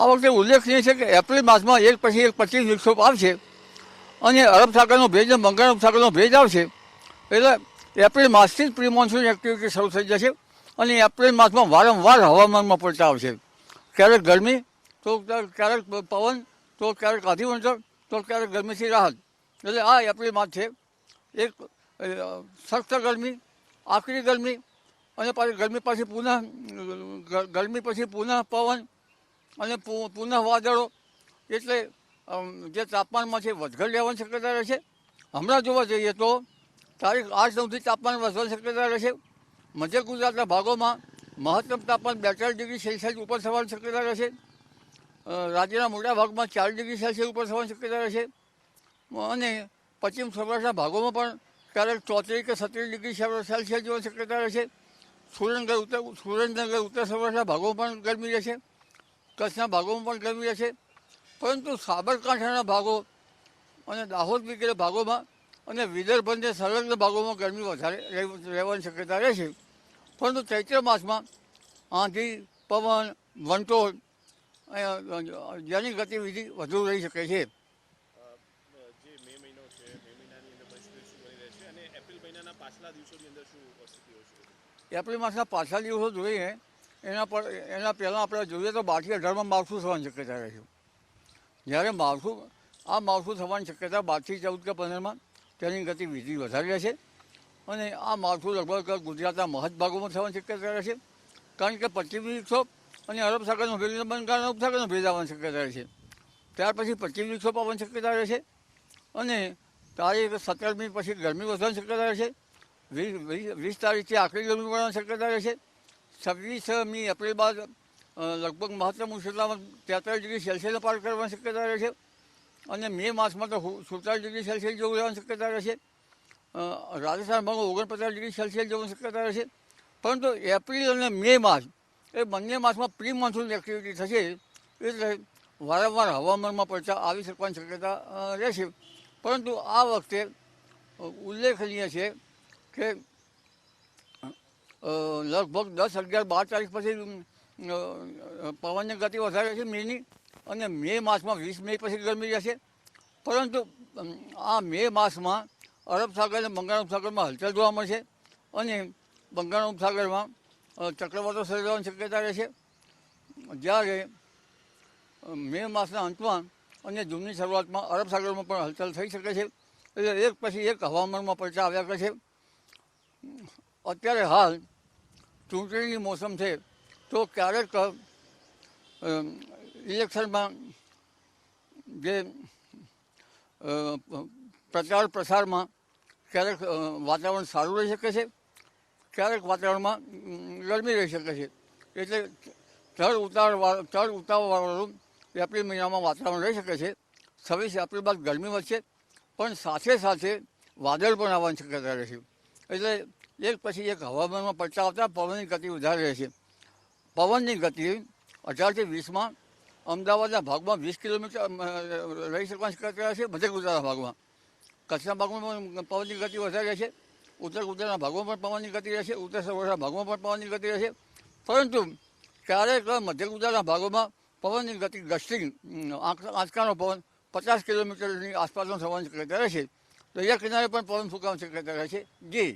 આ વખતે ઉલ્લેખનીય છે કે એપ્રિલ માસમાં એક પછી એક 25 વિક્ષોપ આવશે અને અરબ સાગરનો ભેજ અને બંગાળ ઉપસાગરનો ભેજ આવશે. એટલે એપ્રિલ માસથી જ પ્રી મોન્સૂન એક્ટિવિટી શરૂ થઈ જશે અને એપ્રિલ માસમાં વારંવાર હવામાનમાં પલટા આવશે. ક્યારેક ગરમી તો ક્યારેક પવન તો ક્યારેક અધિવંચર તો ક્યારેક ગરમીથી રાહત. એટલે આ એપ્રિલ માસ છે એક સખ્ત ગરમી, આકરી ગરમી અને પાછી ગરમી પછી પુનઃ પવન અને પુનઃ વાદળો. એટલે જે તાપમાનમાં છે વધઘટ રહેવાની શક્યતા રહેશે. હમણાં જોવા જઈએ તો તારીખ 8-9થી તાપમાન વધવાની શક્યતા રહેશે. મધ્ય ગુજરાતના ભાગોમાં મહત્તમ તાપમાન 42 ડિગ્રી સેલ્સિયસ ઉપર થવાની શક્યતા રહેશે. રાજ્યના મોટા ભાગમાં 4 ડિગ્રી સેલ્સિયસ ઉપર થવાની શક્યતા રહેશે અને પશ્ચિમ સૌરાષ્ટ્રના ભાગોમાં પણ ક્યારેક 34 કે 37 ડિગ્રી સેલ્સિયસ જેવાની શક્યતા રહેશે. સુરેન્દ્રનગર ઉત્તર સૌરાષ્ટ્રના ભાગોમાં પણ ગરમી રહેશે. કચ્છના ભાગોમાં પણ ગરમી રહેશે. પરંતુ સાબરકાંઠાના ભાગો અને દાહોદ વગેરે ભાગોમાં અને વિદર્ભ અને સંલગ્ન ભાગોમાં ગરમી વધારે રહેવાની શક્યતા રહેશે. પરંતુ ચૈત્ર માસમાં આંધી, પવન, વંટોળ જેની ગતિવિધિ વધુ રહી શકે છે. એપ્રિલ માસના પાછલા દિવસો જોઈએ એના પહેલાં આપણે જોઈએ તો 12 થી 18માં માવઠું થવાની શક્યતા રહે છે. જ્યારે આ માવઠું થવાની શક્યતા 12 થી 14 કે 15માં તેની ગતિવિધિ વધારે રહેશે અને આ માવઠું લગભગ ગુજરાતના મહદ ભાગોમાં થવાની શક્યતા રહેશે. કારણ કે પશ્ચિમી વિક્ષોભ અને અરબ સાગરનો ભેજ અને બંગાળના ઉપસાગરનો ભેજ આવવાની શક્યતા રહેશે. ત્યાર પછી પશ્ચિમ વિક્ષોભ આવવાની શક્યતા રહેશે અને તારીખ 17મી પછી ગરમી વધવાની શક્યતા રહેશે. 20 તારીખથી આકરી ગરમી પડવાની શક્યતા રહેશે. 26મી એપ્રિલ બાદ લગભગ મહત્તમ ઉષ્ણતામાં 43 ડિગ્રી સેલ્સિયસને પાર કરવાની શક્યતા રહેશે અને મે માસમાં તો 47 ડિગ્રી સેલ્સિયસ જેવું રહેવાની શક્યતા રહેશે. રાજસ્થાન ભાગમાં 49 ડિગ્રી સેલ્સિયસ જેવાની શક્યતા રહેશે. પરંતુ એપ્રિલ અને મે માસ એ બંને માસમાં પ્રી મોન્સૂન એક્ટિવિટી થશે એટલે વારંવાર હવામાનમાં પલટા આવી શકવાની શક્યતા રહેશે. પરંતુ આ વખતે ઉલ્લેખનીય છે કે લગભગ 10, 11, 12 તારીખ પછી પવનની ગતિ વધારે રહેશે મેની અને મે માસમાં 20 મે પછી ગરમી રહેશે. પરંતુ આ મે માસમાં અરબ સાગર અને બંગાળ ઉપસાગરમાં હલચલ જોવા મળશે અને બંગાળ ઉપસાગરમાં ચક્રવાતો સર્જાવાની શક્યતા રહેશે. જ્યારે મે માસના અંતમાં અને જૂનની શરૂઆતમાં અરબ સાગરમાં પણ હલચલ થઈ શકે છે. એટલે એક પછી એક હવામાનમાં પલટા આવ્યા કરે છે. અત્યારે હાલ ચૂંટણીની મોસમ છે તો ક્યારેક ઇલેક્શનમાં જે પ્રચાર પ્રસારમાં ક્યારેક વાતાવરણ સારું રહી શકે છે, ક્યારેક વાતાવરણમાં ગરમી રહી શકે છે. એટલે ચઢ ઉતારવાળું એપ્રિલ મહિનામાં વાતાવરણ રહી શકે છે. 26 એપ્રિલ બાદ ગરમી વધશે પણ સાથે સાથે વાદળ પણ આવવાની શક્યતા રહેશે. એટલે એક પછી એક હવામાનમાં પલટા આવતા પવનની ગતિ વધારે રહેશે. પવનની ગતિ 18 થી 20માં અમદાવાદના ભાગમાં 20 કિલોમીટર રહી શકવાની શક્યતા રહેશે. મધ્ય ગુજરાતના ભાગમાં, કચ્છના ભાગમાં પણ પવનની ગતિ વધારે રહેશે. ઉત્તર ગુજરાતના ભાગમાં પણ પવનની ગતિ રહેશે. ઉત્તર સૌરાષ્ટ્રના ભાગમાં પણ પવનની ગતિ રહેશે. પરંતુ ક્યારેક મધ્ય ગુજરાતના ભાગોમાં પવનની ગતિ ગસ્ટિંગ આંચકાનો પવન 50 કિલોમીટરની આસપાસનો થવાની શક્યતા રહેશે. દરિયા કિનારે પણ પવન ફૂંકાવાની શક્યતા રહેશે. જી.